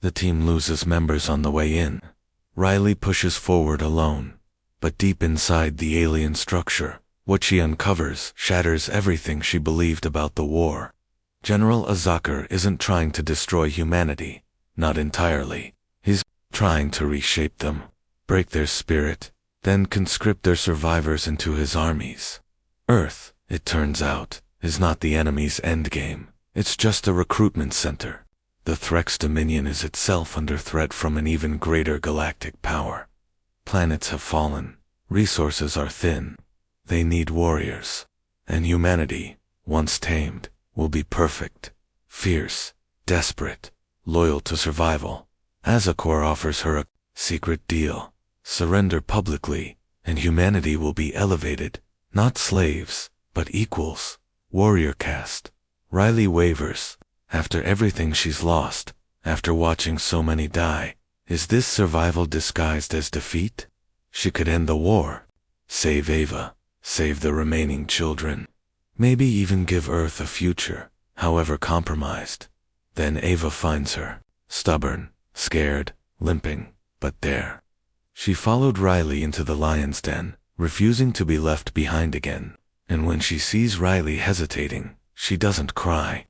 The team loses members on the way in. Riley pushes forward alone. But deep inside the alien structure, what she uncovers shatters everything she believed about the war. General Azakar isn't trying to destroy humanity. Not entirely. He's trying to reshape them, break their spirit, then conscript their survivors into his armies. Earth, it turns out, is not the enemy's endgame. It's just a recruitment center. The Threx Dominion is itself under threat from an even greater galactic power. Planets have fallen. Resources are thin. They need warriors. And humanity, once tamed, will be perfect, fierce, desperate, loyal to survival. Azakor offers her a secret deal. Surrender publicly, and humanity will be elevated, not slaves, but equals. Warrior caste. Riley wavers. After everything she's lost, after watching so many die, is this survival disguised as defeat? She could end the war, save Ava, save the remaining children, maybe even give Earth a future, however compromised. Then Ava finds her, stubborn, scared, limping, but there. She followed Riley into the lion's den, refusing to be left behind again. And when she sees Riley hesitating, she doesn't cry.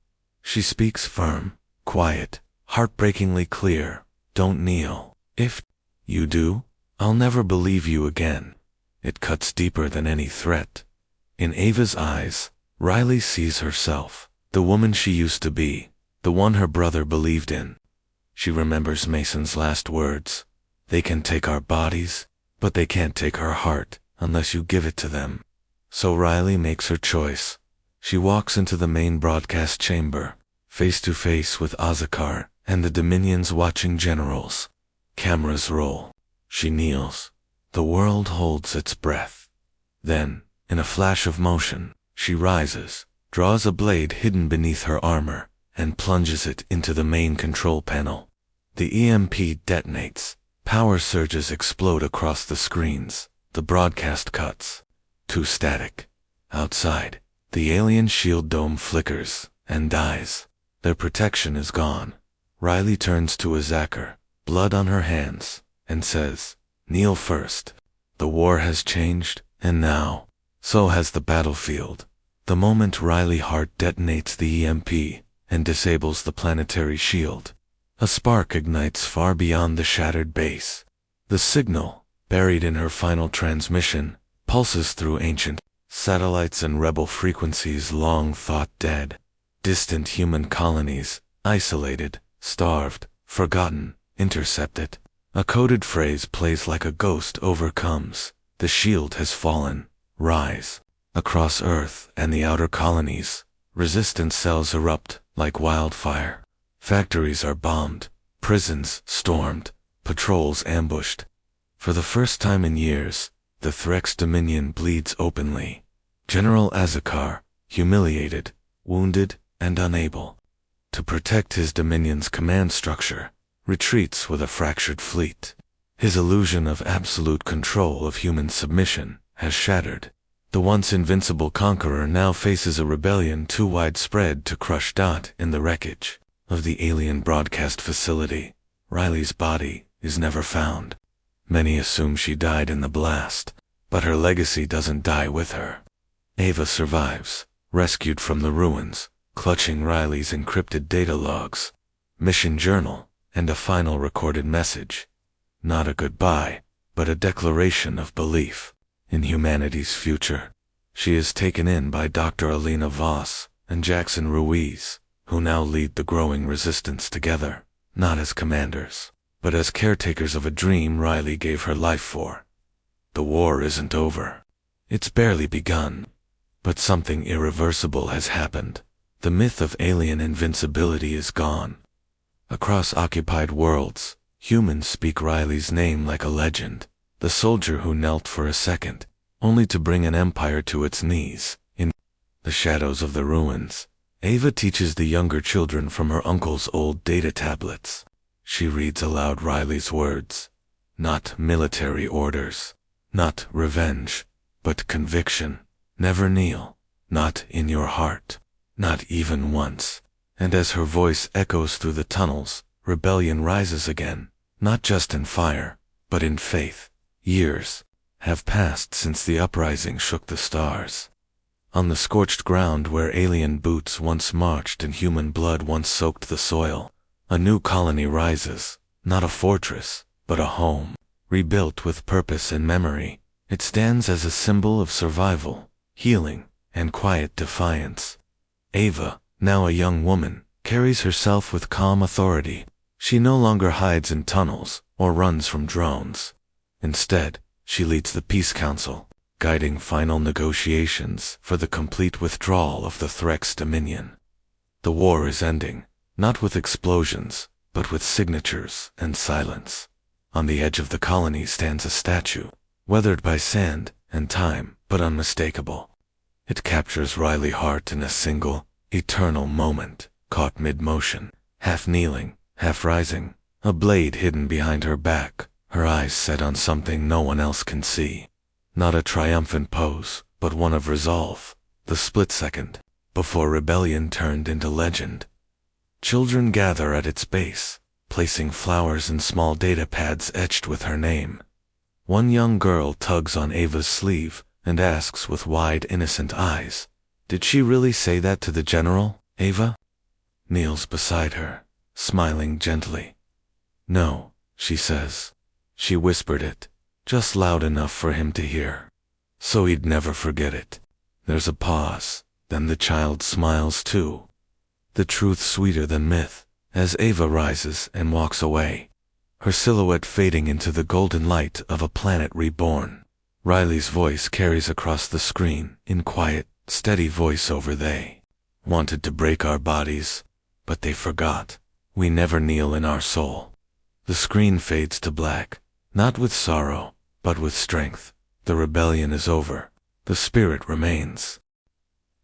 She speaks firm, quiet, heartbreakingly clear. Don't kneel. If you do, I'll never believe you again. It cuts deeper than any threat. In Ava's eyes, Riley sees herself, the woman she used to be, the one her brother believed in. She remembers Mason's last words. They can take our bodies, but they can't take our heart unless you give it to them. So Riley makes her choice. She walks into the main broadcast chamber, face to face with Azakar and the Dominion's watching generals. Cameras roll. She kneels. The world holds its breath. Then, in a flash of motion, she rises, draws a blade hidden beneath her armor, and plunges it into the main control panel. The EMP detonates. Power surges explode across the screens. The broadcast cuts. Too static. Outside, the alien shield dome flickers and dies. Their protection is gone. Riley turns to Azakar, blood on her hands, and says, "Kneel first. The war has changed, and now, so has the battlefield." The moment Riley Hart detonates the EMP and disables the planetary shield, a spark ignites far beyond the shattered base. The signal, buried in her final transmission, pulses through ancient satellites and rebel frequencies long thought dead. Distant human colonies, isolated, starved, forgotten, intercepted. A coded phrase plays like a ghost overcomes. The shield has fallen. Rise. Across Earth and the outer colonies, resistance cells erupt like wildfire. Factories are bombed, prisons stormed, patrols ambushed. For the first time in years, the Threx Dominion bleeds openly. General Azakar, humiliated, wounded, and unable to protect his Dominion's command structure, retreats with a fractured fleet. His illusion of absolute control of human submission has shattered. The once invincible conqueror now faces a rebellion too widespread to crush. In the wreckage of the alien broadcast facility, Riley's body is never found. Many assume she died in the blast, but her legacy doesn't die with her. Ava survives, rescued from the ruins, clutching Riley's encrypted data logs, mission journal, and a final recorded message. Not a goodbye, but a declaration of belief in humanity's future. She is taken in by Dr. Alina Voss and Jackson Ruiz, who now lead the growing resistance together, not as commanders, but as caretakers of a dream Riley gave her life for. The war isn't over. It's barely begun. But something irreversible has happened. The myth of alien invincibility is gone. Across occupied worlds, humans speak Riley's name like a legend, the soldier who knelt for a second, only to bring an empire to its knees. In the shadows of the ruins, Ava teaches the younger children from her uncle's old data tablets. She reads aloud Riley's words. Not military orders, not revenge, but conviction. Never kneel, not in your heart, not even once. And as her voice echoes through the tunnels, rebellion rises again, not just in fire, but in faith. Years have passed since the uprising shook the stars. On the scorched ground where alien boots once marched and human blood once soaked the soil, a new colony rises, not a fortress, but a home. Rebuilt with purpose and memory, it stands as a symbol of survival, healing, and quiet defiance. Ava, now a young woman, carries herself with calm authority. She no longer hides in tunnels or runs from drones. Instead, she leads the Peace Council, guiding final negotiations for the complete withdrawal of the Threx Dominion. The war is ending, not with explosions, but with signatures and silence. On the edge of the colony stands a statue, weathered by sand and time, but unmistakable. It captures Riley Hart in a single, eternal moment, caught mid-motion, half kneeling, half rising, a blade hidden behind her back, her eyes set on something no one else can see. Not a triumphant pose, but one of resolve, the split second, before rebellion turned into legend. Children gather at its base, placing flowers and small data pads etched with her name. One young girl tugs on Ava's sleeve and asks with wide, innocent eyes, "Did she really say that to the general, Ava?" Kneels beside her, smiling gently. "No," she says. She whispered it, just loud enough for him to hear, so he'd never forget it. There's a pause, then the child smiles too. The truth sweeter than myth, as Ava rises and walks away, her silhouette fading into the golden light of a planet reborn. Riley's voice carries across the screen in quiet, steady voiceover. "They wanted to break our bodies, but they forgot. We never kneel in our soul." The screen fades to black, not with sorrow, but with strength. The rebellion is over. The spirit remains.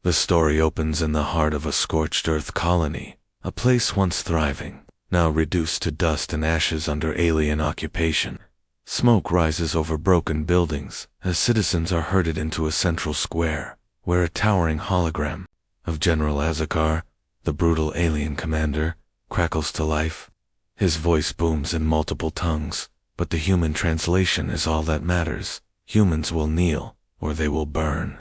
The story opens in the heart of a scorched earth colony, a place once thriving, now reduced to dust and ashes under alien occupation. Smoke rises over broken buildings as citizens are herded into a central square, where a towering hologram of General Azakar, the brutal alien commander, crackles to life. His voice booms in multiple tongues, but the human translation is all that matters. Humans will kneel, or they will burn.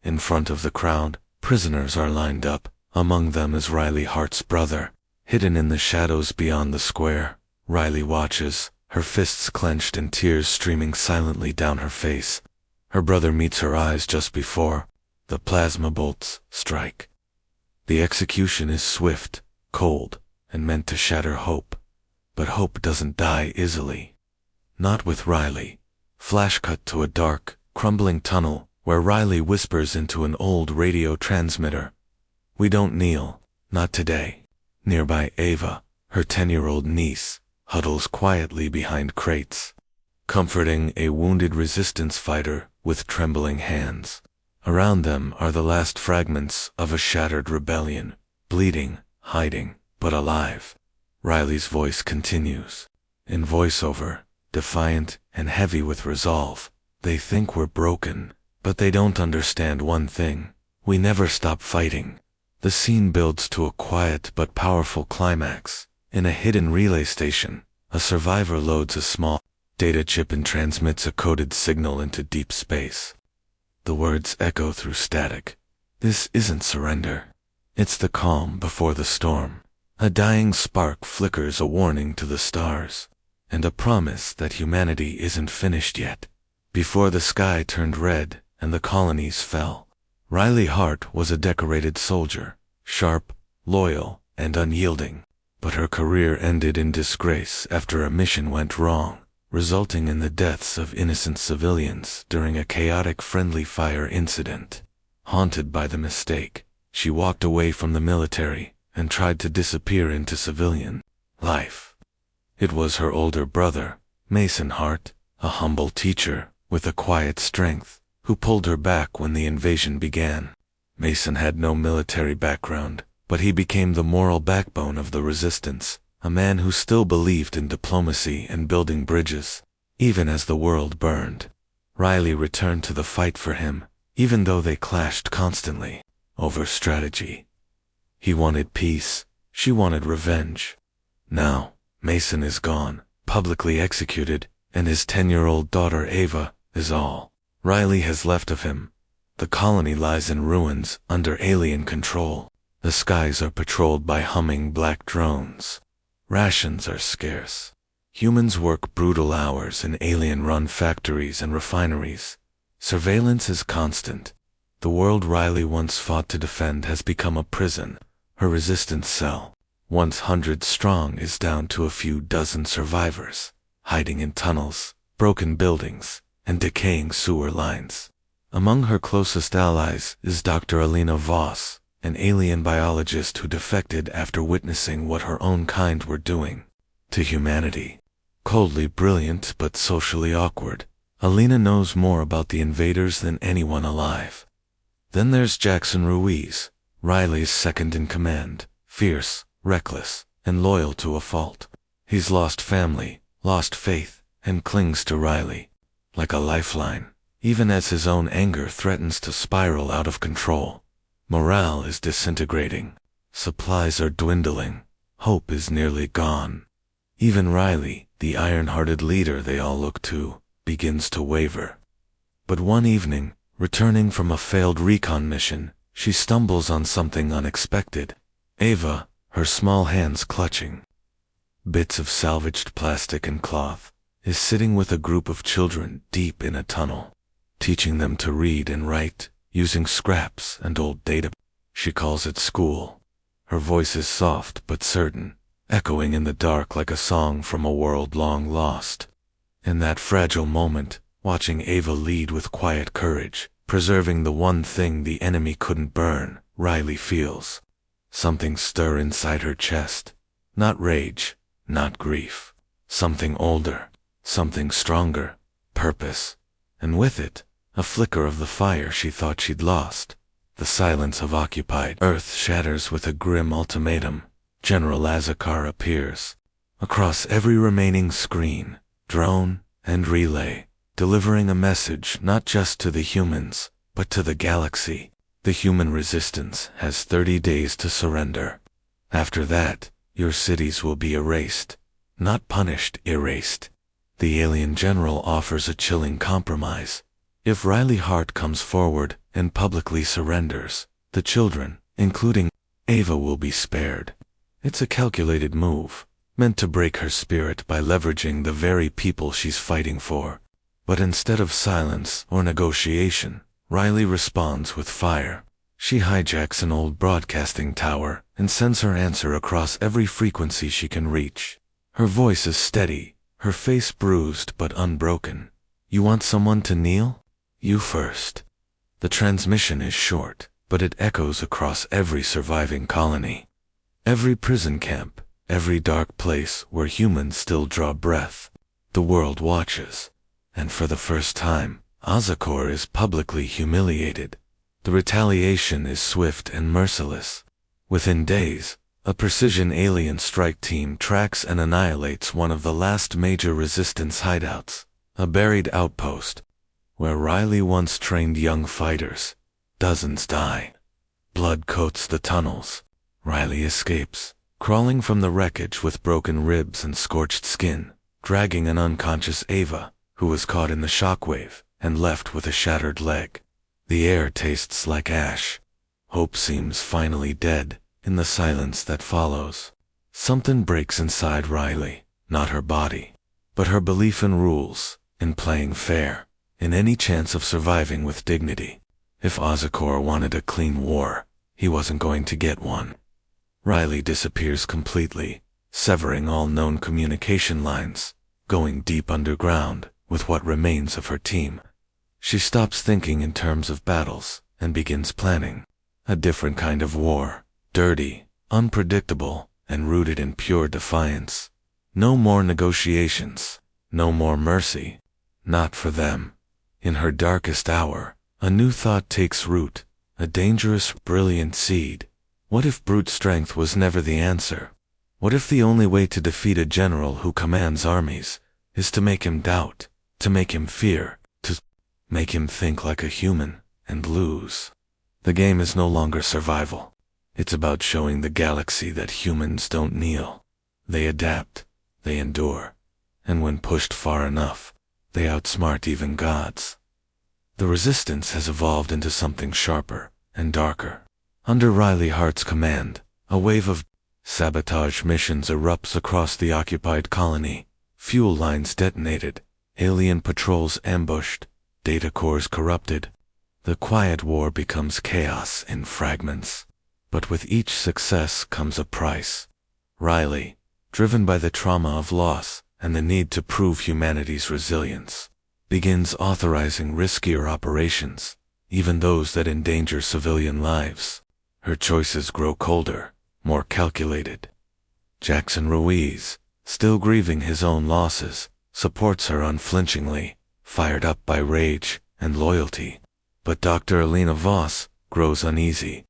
In front of the crowd, prisoners are lined up. Among them is Riley Hart's brother. Hidden in the shadows beyond the square, Riley watches, her fists clenched and tears streaming silently down her face. Her brother meets her eyes just before the plasma bolts strike. The execution is swift, cold, and meant to shatter hope. But hope doesn't die easily. Not with Riley. Flash cut to a dark, crumbling tunnel where Riley whispers into an old radio transmitter. "We don't kneel, not today." Nearby, Ava, her 10-year-old niece, huddles quietly behind crates, comforting a wounded resistance fighter with trembling hands. Around them are the last fragments of a shattered rebellion, bleeding, hiding, but alive. Riley's voice continues. In voiceover, defiant and heavy with resolve. "They think we're broken, but they don't understand one thing. We never stop fighting." The scene builds to a quiet but powerful climax. In a hidden relay station, a survivor loads a small data chip and transmits a coded signal into deep space. The words echo through static. This isn't surrender. It's the calm before the storm. A dying spark flickers a warning to the stars, and a promise that humanity isn't finished yet. Before the sky turned red and the colonies fell, Riley Hart was a decorated soldier, sharp, loyal, and unyielding. But her career ended in disgrace after a mission went wrong, resulting in the deaths of innocent civilians during a chaotic friendly fire incident. Haunted by the mistake, she walked away from the military and tried to disappear into civilian life. It was her older brother, Mason Hart, a humble teacher with a quiet strength, who pulled her back when the invasion began. Mason had no military background, but he became the moral backbone of the resistance, a man who still believed in diplomacy and building bridges, even as the world burned. Riley returned to the fight for him, even though they clashed constantly over strategy. He wanted peace, she wanted revenge. Now, Mason is gone, publicly executed, and his 10-year-old daughter Ava is all Riley has left of him. The colony lies in ruins, under alien control. The skies are patrolled by humming black drones. Rations are scarce. Humans work brutal hours in alien-run factories and refineries. Surveillance is constant. The world Riley once fought to defend has become a prison, her resistance cell. Once hundreds strong is down to a few dozen survivors, hiding in tunnels, broken buildings, and decaying sewer lines. Among her closest allies is Dr. Alina Voss, an alien biologist who defected after witnessing what her own kind were doing to humanity. Coldly brilliant but socially awkward, Alina knows more about the invaders than anyone alive. Then there's Jackson Ruiz, Riley's second in command, fierce, reckless, and loyal to a fault. He's lost family, lost faith, and clings to Riley like a lifeline, even as his own anger threatens to spiral out of control. Morale is disintegrating. Supplies are dwindling. Hope is nearly gone. Even Riley, the iron-hearted leader they all look to, begins to waver. But one evening, returning from a failed recon mission, she stumbles on something unexpected. Ava, her small hands clutching bits of salvaged plastic and cloth, is sitting with a group of children deep in a tunnel, teaching them to read and write, using scraps and old data. She calls it school. Her voice is soft but certain, echoing in the dark like a song from a world long lost. In that fragile moment, watching Ava lead with quiet courage, preserving the one thing the enemy couldn't burn, Riley feels something stir inside her chest. Not rage, not grief. Something older, something stronger, purpose. And with it, a flicker of the fire she thought she'd lost. The silence of occupied Earth shatters with a grim ultimatum. General Azakar appears. Across every remaining screen, drone, and relay, delivering a message not just to the humans, but to the galaxy. The human resistance has 30 days to surrender. After that, your cities will be erased. Not punished, erased. The alien general offers a chilling compromise. If Riley Hart comes forward and publicly surrenders, the children, including Ava, will be spared. It's a calculated move, meant to break her spirit by leveraging the very people she's fighting for. But instead of silence or negotiation, Riley responds with fire. She hijacks an old broadcasting tower and sends her answer across every frequency she can reach. Her voice is steady, her face bruised but unbroken. You want someone to kneel? You first. The transmission is short, but it echoes across every surviving colony. Every prison camp, every dark place where humans still draw breath. The world watches. And for the first time, Azakor is publicly humiliated. The retaliation is swift and merciless. Within days, a precision alien strike team tracks and annihilates one of the last major resistance hideouts, a buried outpost, where Riley once trained young fighters. Dozens die. Blood coats the tunnels. Riley escapes, crawling from the wreckage with broken ribs and scorched skin, dragging an unconscious Ava, who was caught in the shockwave and left with a shattered leg. The air tastes like ash. Hope seems finally dead in the silence that follows. Something breaks inside Riley, not her body, but her belief in rules, in playing fair, in any chance of surviving with dignity. If Azakor wanted a clean war, he wasn't going to get one. Riley disappears completely, severing all known communication lines, going deep underground with what remains of her team. She stops thinking in terms of battles and begins planning a different kind of war, dirty, unpredictable, and rooted in pure defiance. No more negotiations, no more mercy, not for them. In her darkest hour, a new thought takes root, a dangerous, brilliant seed. What if brute strength was never the answer? What if the only way to defeat a general who commands armies is to make him doubt, to make him fear, to make him think like a human, and lose? The game is no longer survival. It's about showing the galaxy that humans don't kneel. They adapt. they endure. And when pushed far enough, they outsmart even gods. The resistance has evolved into something sharper and darker. Under Riley Hart's command, a wave of sabotage missions erupts across the occupied colony. Fuel lines detonated, alien patrols ambushed, data cores corrupted. The quiet war becomes chaos in fragments. But with each success comes a price. Riley, driven by the trauma of loss and the need to prove humanity's resilience, begins authorizing riskier operations, even those that endanger civilian lives. Her choices grow colder, more calculated. Jackson Ruiz, still grieving his own losses, supports her unflinchingly, fired up by rage and loyalty. But Dr. Elena Voss grows uneasy.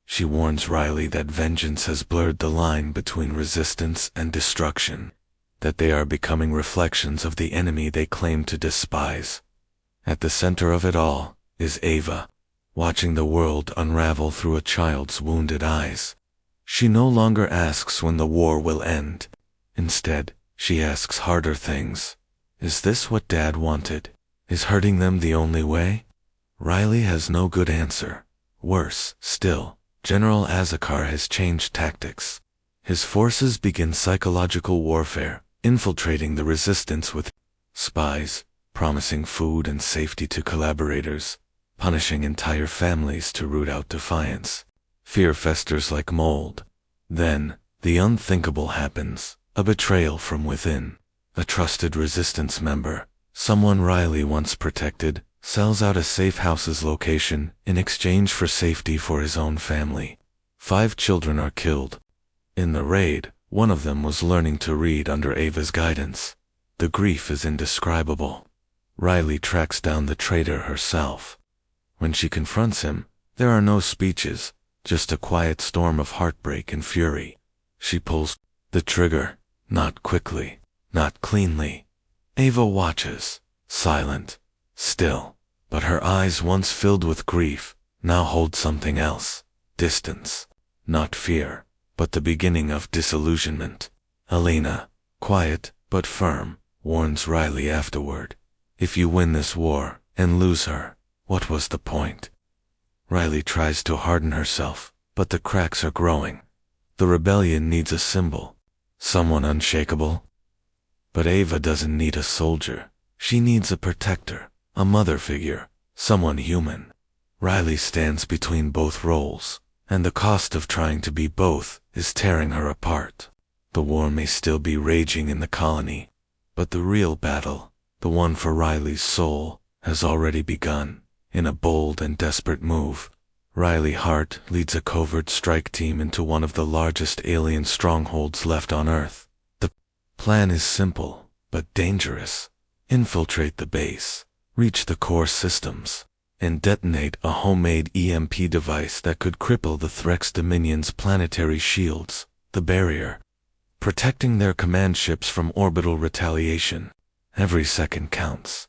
She warns Riley that vengeance has blurred the line between resistance and destruction, that they are becoming reflections of the enemy they claim to despise. At the center of it all is Ava, watching the world unravel through a child's wounded eyes. She no longer asks when the war will end. Instead, she asks harder things. Is this what Dad wanted? Is hurting them the only way? Riley has no good answer. Worse still, General Azakar has changed tactics. His forces begin psychological warfare, infiltrating the resistance with spies, promising food and safety to collaborators, punishing entire families to root out defiance. Fear festers like mold. Then, the unthinkable happens, a betrayal from within. A trusted resistance member, someone Riley once protected, sells out a safe house's location in exchange for safety for his own family. 5 children are killed. In the raid, one of them was learning to read under Ava's guidance. The grief is indescribable. Riley tracks down the traitor herself. When she confronts him, there are no speeches, just a quiet storm of heartbreak and fury. She pulls the trigger, not quickly, not cleanly. Ava watches, silent, still, but her eyes once filled with grief, now hold something else. Distance. Not fear, but the beginning of disillusionment. Elena, quiet but firm, warns Riley afterward. If you win this war and lose her, what was the point? Riley tries to harden herself, but the cracks are growing. The rebellion needs a symbol, someone unshakable. But Ava doesn't need a soldier. She needs a protector, a mother figure, someone human. Riley stands between both roles, and the cost of trying to be both is tearing her apart. The war may still be raging in the colony, but the real battle, the one for Riley's soul, has already begun. In a bold and desperate move, Riley Hart leads a covert strike team into one of the largest alien strongholds left on Earth. The plan is simple, but dangerous. Infiltrate the base, reach the core systems, and detonate a homemade EMP device that could cripple the Threx Dominion's planetary shields, the barrier, protecting their command ships from orbital retaliation. Every second counts.